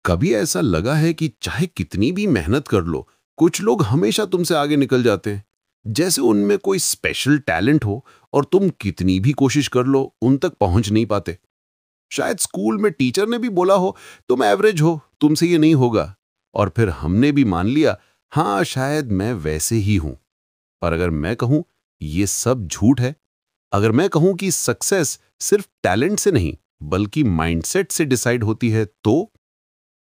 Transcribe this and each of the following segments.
कभी ऐसा लगा है कि चाहे कितनी भी मेहनत कर लो, कुछ लोग हमेशा तुमसे आगे निकल जाते हैं। जैसे उनमें कोई स्पेशल टैलेंट हो और तुम कितनी भी कोशिश कर लो, उन तक पहुंच नहीं पाते। शायद स्कूल में टीचर ने भी बोला हो, तुम एवरेज हो, तुमसे ये नहीं होगा। और फिर हमने भी मान लिया, हाँ शायद मैं वैसे ही हूं। पर अगर मैं कहूं ये सब झूठ है, अगर मैं कहूं कि सक्सेस सिर्फ टैलेंट से नहीं बल्कि माइंडसेट से डिसाइड होती है, तो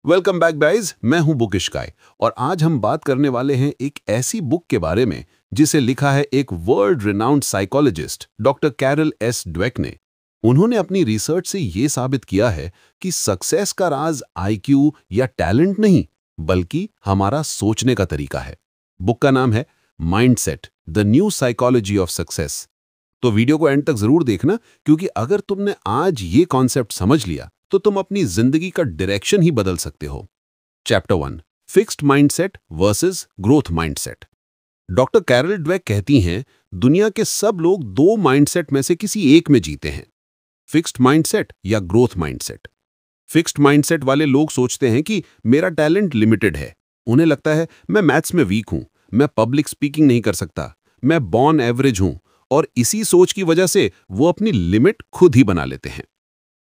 वेलकम बैक गाइज, मैं हूं बुकिश काय और आज हम बात करने वाले हैं एक ऐसी बुक के बारे में जिसे लिखा है एक world renowned psychologist doctor Carol S Dweck ने। उन्होंने अपनी रिसर्च से ये साबित किया है कि सक्सेस का राज आईक्यू या टैलेंट नहीं बल्कि हमारा सोचने का तरीका है। बुक का नाम है mindset, the new psychology of success. तो वीडियो को एंड तक जरूर देखना, क्योंकि अगर तुमने आज ये कॉन्सेप्ट समझ लिया तो तुम अपनी जिंदगी का डायरेक्शन ही बदल सकते हो। Chapter 1, fixed mindset versus growth mindset. Doctor Carol Dweck कहती हैं, दुनिया के सब लोग दो माइंडसेट में से किसी एक में जीते हैं, फिक्स्ड माइंडसेट या ग्रोथ माइंडसेट। फिक्स्ड माइंडसेट वाले लोग सोचते हैं कि मेरा टैलेंट लिमिटेड है। उन्हें लगता है मैं मैथ्स में वीक हूं, मैं पब्लिक स्पीकिंग नहीं कर सकता, मैं बॉर्न एवरेज हूं, और इसी सोच की वजह से वो अपनी लिमिट खुद ही बना लेते हैं।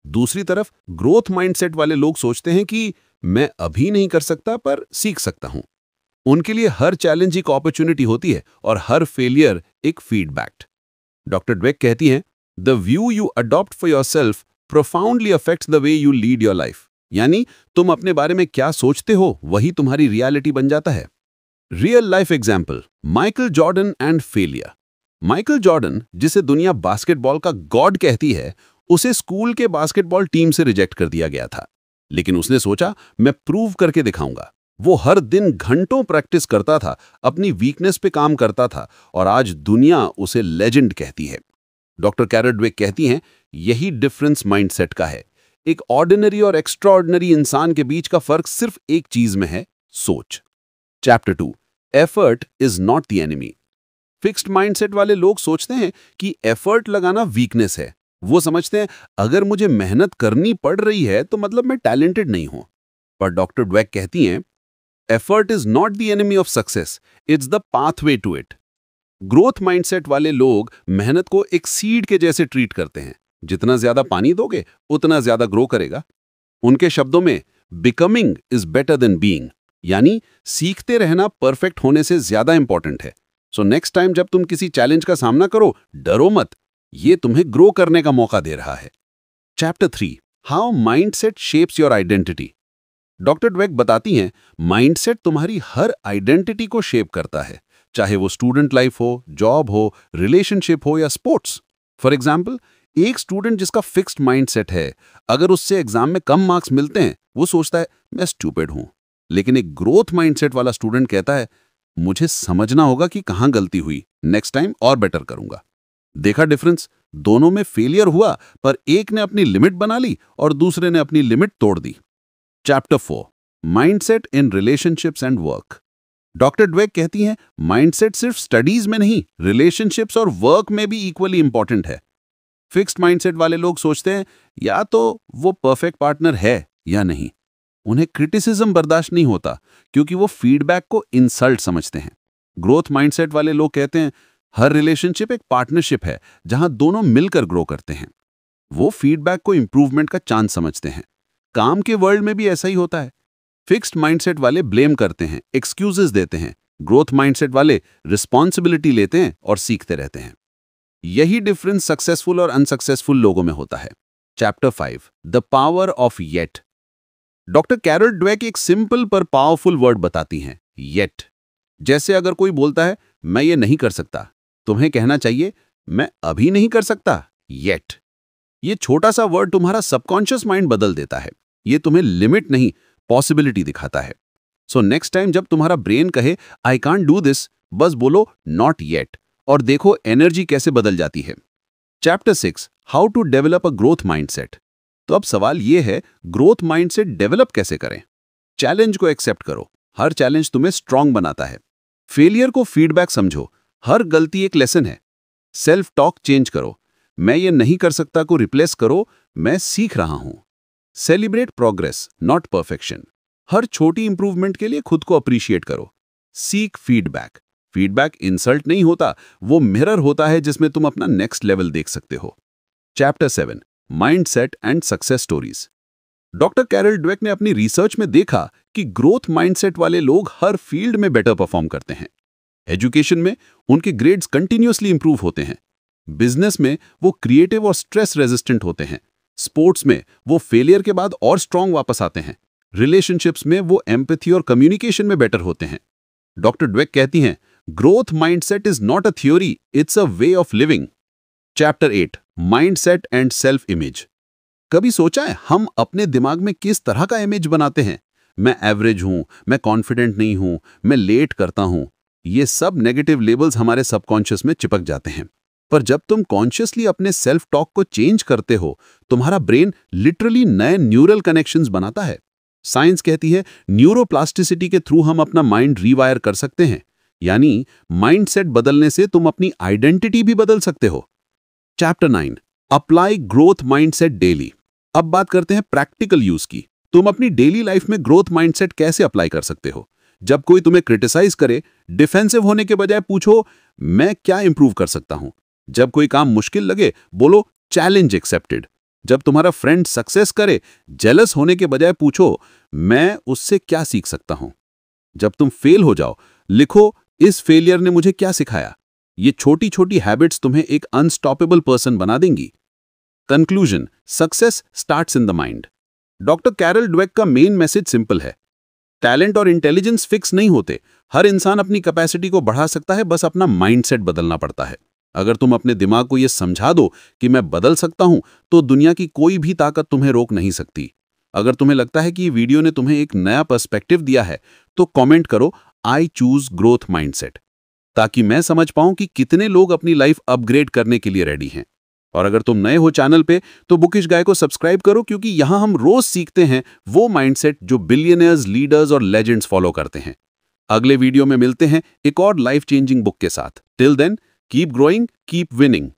दूसरी तरफ ग्रोथ माइंडसेट वाले लोग सोचते हैं कि मैं अभी नहीं कर सकता पर सीख सकता हूं। उनके लिए हर चैलेंज एक अपॉर्चुनिटी होती है और हर फेलियर एक फीडबैक। डॉक्टर ड्वेक कहती हैं, the view you adopt for yourself profoundly affects the way you lead your life. यानी तुम अपने बारे में क्या सोचते हो वही तुम्हारी रियलिटी बन जाता है। Real life example, Michael Jordan and failure. Michael Jordan, जिसे दुनिया बास्केटबॉल का गॉड कहती है, उसे स्कूल के बास्केटबॉल टीम से रिजेक्ट कर दिया गया था। लेकिन उसने सोचा, मैं प्रूव करके दिखाऊंगा। वो हर दिन घंटों प्रैक्टिस करता था, अपनी वीकनेस पे काम करता था, और आज दुनिया उसे लेजेंड कहती है। डॉक्टर कैरल ड्वेक कहती हैं, यही डिफरेंस माइंडसेट का है। एक ऑर्डिनरी और एक्स्ट्राऑर्डिनरी इंसान के बीच का फर्क सिर्फ एक चीज में है, सोच। Chapter 2, effort is not the enemy. Fixed mindset वाले लोग सोचते हैं कि एफर्ट लगाना वीकनेस है। वो समझते हैं अगर मुझे मेहनत करनी पड़ रही है तो मतलब मैं टैलेंटेड नहीं हूं। पर डॉक्टर ड्वेक कहती हैं, effort is not the enemy of success, it's the pathway to it. Growth mindset वाले लोग मेहनत को एक सीड के जैसे ट्रीट करते हैं। जितना ज्यादा पानी दोगे उतना ज्यादा ग्रो करेगा। उनके शब्दों में, becoming is better than being, यानी सीखते रहना परफेक्ट होने से ज्यादा इंपॉर्टेंट है। सो नेक्स्ट टाइम जब तुम किसी चैलेंज का सामना करो, डरो मत, ये तुम्हें ग्रो करने का मौका दे रहा है। Chapter 3, how mindset shapes your identity. Doctor Dweck बताती हैं, माइंडसेट तुम्हारी हर आइडेंटिटी को शेप करता है, चाहे वो स्टूडेंट लाइफ हो, जॉब हो, रिलेशनशिप हो या स्पोर्ट्स। फॉर एग्जाम्पल, एक स्टूडेंट जिसका फिक्स्ड माइंडसेट है, अगर उससे एग्जाम में कम मार्क्स मिलते हैं, वो सोचता है मैं स्टूपिड हूं। लेकिन एक ग्रोथ माइंडसेट वाला स्टूडेंट कहता है, मुझे समझना होगा कि कहां गलती हुई, नेक्स्ट टाइम और बेटर करूंगा। देखा डिफरेंस? दोनों में फेलियर हुआ, पर एक ने अपनी लिमिट बना ली और दूसरे ने अपनी लिमिट तोड़ दी। Chapter 4, mindset in relationships and work. Doctor Dweck कहती हैं, माइंडसेट सिर्फ स्टडीज में नहीं, रिलेशनशिप्स और वर्क में भी इक्वली इंपॉर्टेंट है। फिक्स्ड माइंडसेट वाले लोग सोचते हैं या तो वो परफेक्ट पार्टनर है या नहीं। उन्हें क्रिटिसिज्म बर्दाश्त नहीं होता, क्योंकि वो फीडबैक को इंसल्ट समझते हैं। ग्रोथ माइंडसेट वाले लोग कहते हैं, हर रिलेशनशिप एक पार्टनरशिप है जहां दोनों मिलकर ग्रो करते हैं। वो फीडबैक को इंप्रूवमेंट का चांस समझते हैं। काम के वर्ल्ड में भी ऐसा ही होता है। फिक्स्ड माइंडसेट वाले ब्लेम करते हैं, एक्सक्यूजेस देते हैं। ग्रोथ माइंडसेट वाले रिस्पॉन्सिबिलिटी लेते हैं और सीखते रहते हैं। यही डिफरेंस सक्सेसफुल और अनसक्सेसफुल लोगों में होता है। Chapter 5, the power of yet. Doctor Carol Dweck एक सिंपल पर पावरफुल वर्ड बताती हैं, येट। जैसे अगर कोई बोलता है मैं ये नहीं कर सकता, तुम्हें कहना चाहिए मैं अभी नहीं कर सकता, येट। ये छोटा सा वर्ड तुम्हारा सबकॉन्शियस माइंड बदल देता है। ये तुम्हें लिमिट नहीं, पॉसिबिलिटी दिखाता है। सो नेक्स्ट टाइम जब तुम्हारा ब्रेन कहे आई कांट डू दिस, बस बोलो नॉट येट, और देखो एनर्जी कैसे बदल जाती है। Chapter 6, how to develop a growth mindset. तो अब सवाल यह है, ग्रोथ माइंडसेट डेवलप कैसे करें? चैलेंज को एक्सेप्ट करो, हर चैलेंज तुम्हें स्ट्रांग बनाता है। फेलियर को फीडबैक समझो, हर गलती एक लेसन है। सेल्फ टॉक चेंज करो, मैं ये नहीं कर सकता को रिप्लेस करो, मैं सीख रहा हूं। Celebrate progress, not perfection. हर छोटी इंप्रूवमेंट के लिए खुद को अप्रिशिएट करो। Seek feedback. फीडबैक इंसल्ट नहीं होता, वो मिरर होता है जिसमें तुम अपना नेक्स्ट लेवल देख सकते हो। Chapter 7 mindset and success stories. Doctor Carol Dweck ने अपनी रिसर्च में देखा कि ग्रोथ माइंडसेट वाले लोग हर फील्ड में बेटर परफॉर्म करते हैं। एजुकेशन में उनके ग्रेड्स कंटिन्यूअसली इंप्रूव होते हैं। बिजनेस में वो क्रिएटिव और स्ट्रेस रेजिस्टेंट होते हैं। स्पोर्ट्स में वो फेलियर के बाद और स्ट्रांग वापस आते हैं। रिलेशनशिप्स में वो एम्पैथी और कम्युनिकेशन में बेटर होते हैं। डॉक्टर ड्वेक कहती हैं, growth mindset is not a theory, it's a way of living. Chapter 8 mindset and self image. कभी सोचा है हम अपने दिमाग में किस तरह का इमेज बनाते हैं? मैं एवरेज हूं, मैं कॉन्फिडेंट नहीं हूं, मैं लेट करता हूं। ये सब नेगेटिव लेबल्स हमारे सबकॉन्शियस में चिपक जाते हैं। पर जब तुम कॉन्शियसली अपने सेल्फ टॉक को चेंज करते हो, तुम्हारा ब्रेन लिटरली नए न्यूरल कनेक्शंस बनाता है। साइंस कहती है न्यूरोप्लास्टिसिटी के थ्रू हम अपना माइंड रीवायर कर सकते हैं, यानी माइंडसेट बदलने से तुम अपनी आइडेंटिटी भी बदल सकते हो। Chapter 9 apply growth mindset daily. अब बात करते हैं प्रैक्टिकल यूज की। तुम अपनी डेली लाइफ में ग्रोथ माइंडसेट कैसे अप्लाई कर सकते हो? जब कोई तुम्हें क्रिटिसाइज करे, डिफेंसिव होने के बजाय पूछो, मैं क्या इंप्रूव कर सकता हूं? जब कोई काम मुश्किल लगे, बोलो चैलेंज एक्सेप्टेड। जब तुम्हारा फ्रेंड सक्सेस करे, जेलस होने के बजाय पूछो, मैं उससे क्या सीख सकता हूं? जब तुम फेल हो जाओ, लिखो, इस फेलियर ने मुझे क्या सिखाया? ये छोटी छोटी हैबिट्स तुम्हें एक अनस्टॉपेबल पर्सन बना देंगी। Conclusion, success starts in the mind. Doctor Carol Dweck का मेन मैसेज सिंपल है, टैलेंट और इंटेलिजेंस फिक्स नहीं होते। हर इंसान अपनी कैपेसिटी को बढ़ा सकता है, बस अपना माइंडसेट बदलना पड़ता है। अगर तुम अपने दिमाग को यह समझा दो कि मैं बदल सकता हूं, तो दुनिया की कोई भी ताकत तुम्हें रोक नहीं सकती। अगर तुम्हें लगता है कि ये वीडियो ने तुम्हें एक नया पर्सपेक्टिव दिया है, तो कमेंट करो, आई चूज ग्रोथ माइंडसेट, ताकि मैं समझ पाऊं कि कितने लोग अपनी लाइफ अपग्रेड करने के लिए रेडी हैं। और अगर तुम नए हो चैनल पे, तो बुकिश गाय को सब्सक्राइब करो, क्योंकि यहां हम रोज सीखते हैं वो माइंडसेट जो बिलियनियर्स, लीडर्स और लेजेंड्स फॉलो करते हैं। अगले वीडियो में मिलते हैं एक और लाइफ चेंजिंग बुक के साथ। Till then, keep growing, keep winning.